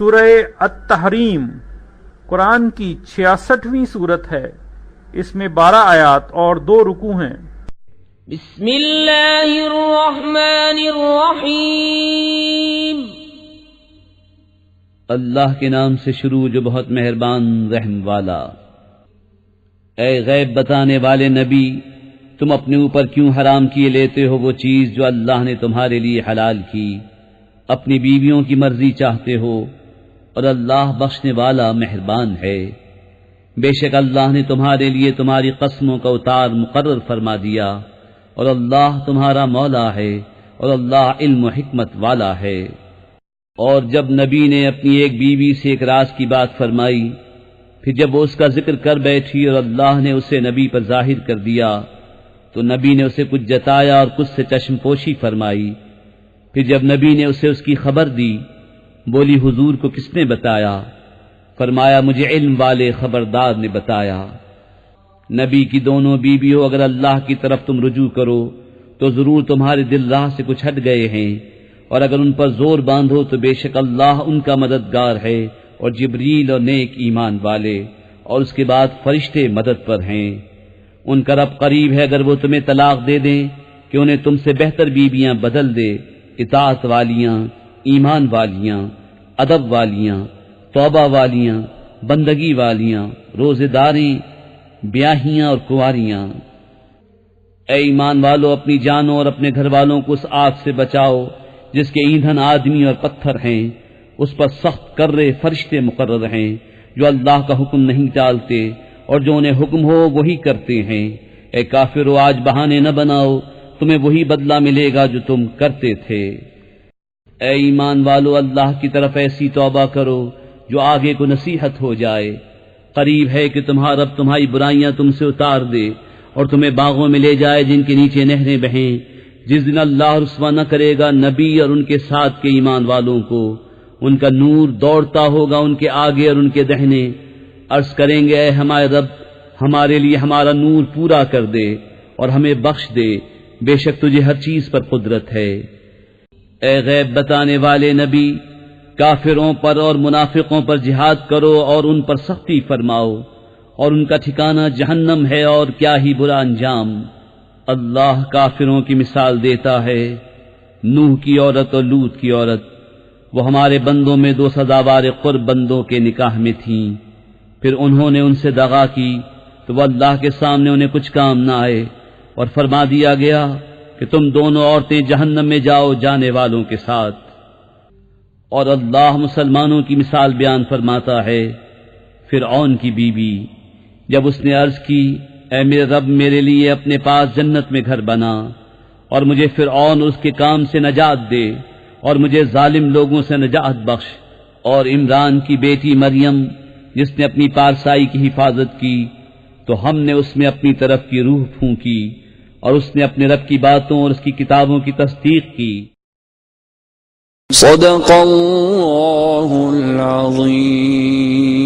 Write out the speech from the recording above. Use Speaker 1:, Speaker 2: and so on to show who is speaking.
Speaker 1: سورہ التحریم قرآن کی 66ویں صورت ہے۔ اس میں 12 آیات اور 2 رکوع ہیں۔
Speaker 2: بسم اللہ الرحمن الرحیم۔
Speaker 3: اللہ کے نام سے شروع جو بہت مہربان رحم والا۔ اے غیب بتانے والے نبی، تم اپنے اوپر کیوں حرام کیے لیتے ہو وہ چیز جو اللہ نے تمہارے لیے حلال کی؟ اپنی بیویوں کی مرضی چاہتے ہو، اور اللہ بخشنے والا مہربان ہے۔ بے شک اللہ نے تمہارے لیے تمہاری قسموں کا اتار مقرر فرما دیا، اور اللہ تمہارا مولا ہے، اور اللہ علم و حکمت والا ہے۔ اور جب نبی نے اپنی ایک بیوی سے ایک راز کی بات فرمائی، پھر جب وہ اس کا ذکر کر بیٹھی اور اللہ نے اسے نبی پر ظاہر کر دیا، تو نبی نے اسے کچھ جتایا اور کچھ سے چشم پوشی فرمائی۔ پھر جب نبی نے اسے اس کی خبر دی، بولی حضور کو کس نے بتایا؟ فرمایا مجھے علم والے خبردار نے بتایا۔ نبی کی دونوں بیویوں اگر اللہ کی طرف تم رجوع کرو تو ضرور تمہارے دل راہ سے کچھ ہٹ گئے ہیں، اور اگر ان پر زور باندھو تو بے شک اللہ ان کا مددگار ہے، اور جبریل اور نیک ایمان والے، اور اس کے بعد فرشتے مدد پر ہیں۔ ان کا رب قریب ہے اگر وہ تمہیں طلاق دے دیں کہ انہیں تم سے بہتر بیویاں بدل دے، اطاعت والیاں، ایمان والیاں، ادب والیاں، توبہ والیاں، بندگی والیاں، روزے داریں، بیاہیاں اور کنواریاں۔ اے ایمان والو، اپنی جانوں اور اپنے گھر والوں کو اس آگ سے بچاؤ جس کے ایندھن آدمی اور پتھر ہیں، اس پر سخت کرے فرشتے مقرر ہیں جو اللہ کا حکم نہیں ٹالتے، اور جو انہیں حکم ہو وہی کرتے ہیں۔ اے کافرو، آج بہانے نہ بناؤ، تمہیں وہی بدلہ ملے گا جو تم کرتے تھے۔ اے ایمان والو، اللہ کی طرف ایسی توبہ کرو جو آگے کو نصیحت ہو جائے۔ قریب ہے کہ تمہارا رب تمہاری برائیاں تم سے اتار دے اور تمہیں باغوں میں لے جائے جن کے نیچے نہریں بہیں، جس دن اللہ رسوا نہ کرے گا نبی اور ان کے ساتھ کے ایمان والوں کو۔ ان کا نور دوڑتا ہوگا ان کے آگے اور ان کے دہنے۔ عرض کریں گے اے ہمارے رب، ہمارے لیے ہمارا نور پورا کر دے اور ہمیں بخش دے، بے شک تجھے ہر چیز پر قدرت ہے۔ اے غیب بتانے والے نبی، کافروں پر اور منافقوں پر جہاد کرو اور ان پر سختی فرماؤ، اور ان کا ٹھکانہ جہنم ہے، اور کیا ہی برا انجام۔ اللہ کافروں کی مثال دیتا ہے، نوح کی عورت اور لوط کی عورت۔ وہ ہمارے بندوں میں 2 سزاوار قرب بندوں کے نکاح میں تھیں، پھر انہوں نے ان سے دغا کی تو وہ اللہ کے سامنے انہیں کچھ کام نہ آئے، اور فرما دیا گیا کہ تم دونوں عورتیں جہنم میں جاؤ جانے والوں کے ساتھ۔ اور اللہ مسلمانوں کی مثال بیان فرماتا ہے، فرعون کی بیوی جب اس نے عرض کی اے میرے رب، میرے لیے اپنے پاس جنت میں گھر بنا اور مجھے فرعون اور اس کے کام سے نجات دے، اور مجھے ظالم لوگوں سے نجات بخش۔ اور عمران کی بیٹی مریم جس نے اپنی پارسائی کی حفاظت کی تو ہم نے اس میں اپنی طرف کی روح پھونکی، اور اس نے اپنے رب کی باتوں اور اس کی کتابوں کی تصدیق کی۔
Speaker 4: صدق اللہ العظیم۔